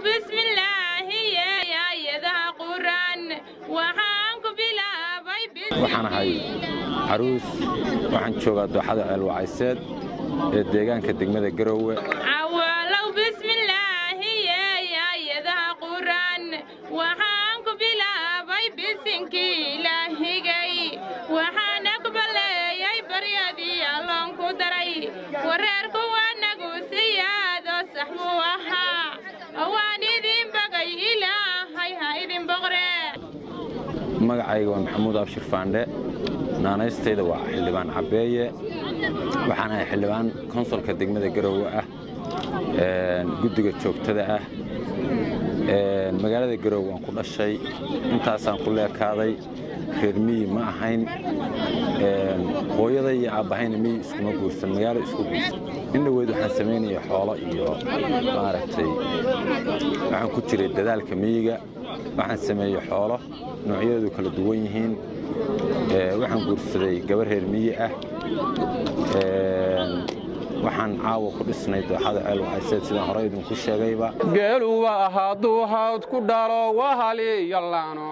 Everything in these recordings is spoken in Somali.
بسم الله يا يدا قران وحانك بلا باي waxaan ahay caruus waxaan joogaa dooxada Alwacayseed ee deegaanka degmada Garowe awalow بسم الله يا يدا قران وحانك بلا باي بسنكي ilaahigay waxaanag baleeyay baryadii Allaan ku daray wareerku wanagu siyaado saxbu ahaa awaan idin bagay ilaahay ha idin boqre magacayga waa Maxamuud Abshir Faande naanaystayda waa xildhibaan Cabeeye waxaan ahay xildhibaan konsolka degmada Garowe ah guddiga joogtada ah magaalada Garowe waan ku dhashay intaasaan ku leekaaday reer miyi ma ahayn hooyaday iyo aabahayna miyi iskuma guursan magaalo isku guursan indhaweyd waxaan sameynayay xoolo iyo maaragtay waxaan ku jiray dadaalka miyiga waxaan sameeyay xoolo noocyadu kala duwan yihiin waxaan guursaday gabar reer miyi ah waxaan caawa ku dhisnay dooxada Alwacayseed sidaan hore idinku sheegayba geelu waa hadduu hawd ku dhalo wahali yalaano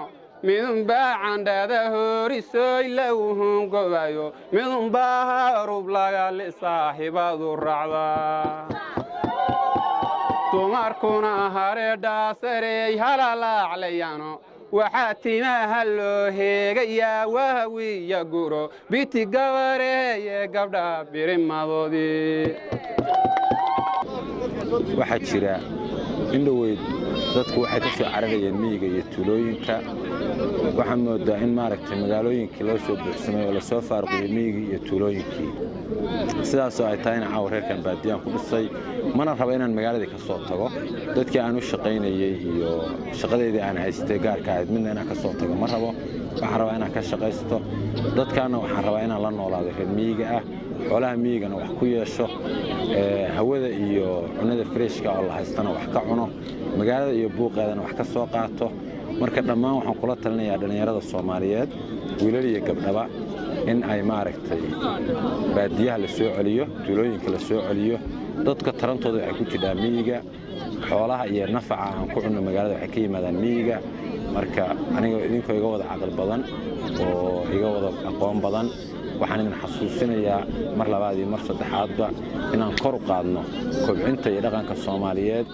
midunbaa candhada horisoy lawhun gobayo midunbaa harub lagali saaxiibadu raacda dumarkuna hareedhaasarey halalaaclayano waxaa timaha loo heegayaa wahawiya guro biti gabareeye gabdha birimadoodii waxaa jira indhaweyd dadku waxay ka soo cararayeen miyiga iyo tuulooyinka waxaan moodaa in maaragtay magaalooyinkii loo soo buuxsamay oo la soo faaruqiyay miyigii iyo tuulooyinkii sidaasoo ay tahay in caawa reerkan baadiyaan ku dhisay mana raba inaan magaaladii ka soo tago dadkii aan u shaqaynayay iyo shaqadeedii aan haystay gaarka ahayd midna inaan ka soo tago ma rabo waxaan rabaa inaan ka shaqaysto dadkaana waxaan rabaa inaan la noolaado reer miyiga ah xoolaha miyigana wax ku yeesho hawada iyo cunada freshka oo la haystana wax ka cuno magaalada iyo buuqeedana wax ka soo qaato marka dhammaan waxaan kula talinayaa dhalinyarada Soomaaliyeed wiilal iyo gabdhaba in ay maaragtay baadiyaha la soo celiyo tuulooyinka la soo celiyo dadka tarantooda waxay ku jiraan miyiga xoolaha iyo nafaca aan ku cunno magaalada waxay ka yimaadaan miyiga marka aniga idinkoo iga wada caqli badan oo iga wada aqoon badan waxaan idin xasuusinayaa mar labaad iyo mar saddexaadba inaan kor u qaadno kobcinta iyo dhaqanka Soomaaliyeed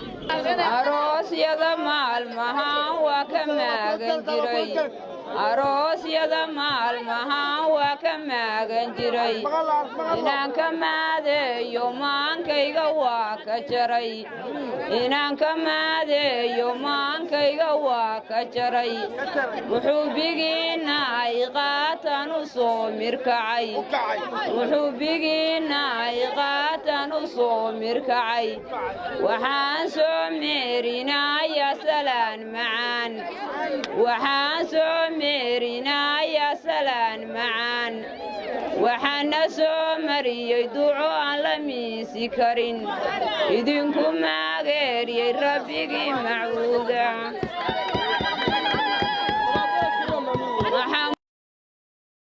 aroosyada maalmahan waa ka maagan jiray aroosyada maalmahan waa ka maagan jiray inaan ka maadeeyo maankayga waa ka jaray inaan ka maadeeyo maankayga waa ka jaray wuxuu bigiina ay qaatan u soo mirkacay wuxuu bigiina ay qaatan u soo mirkacay waxaan soo meerinayaa salaan macaan waxaan soo meerinayaa salaan macaan waxaana soo mariyey duco aan la miisi karin idinku maageeriyey rabbigii macbuuda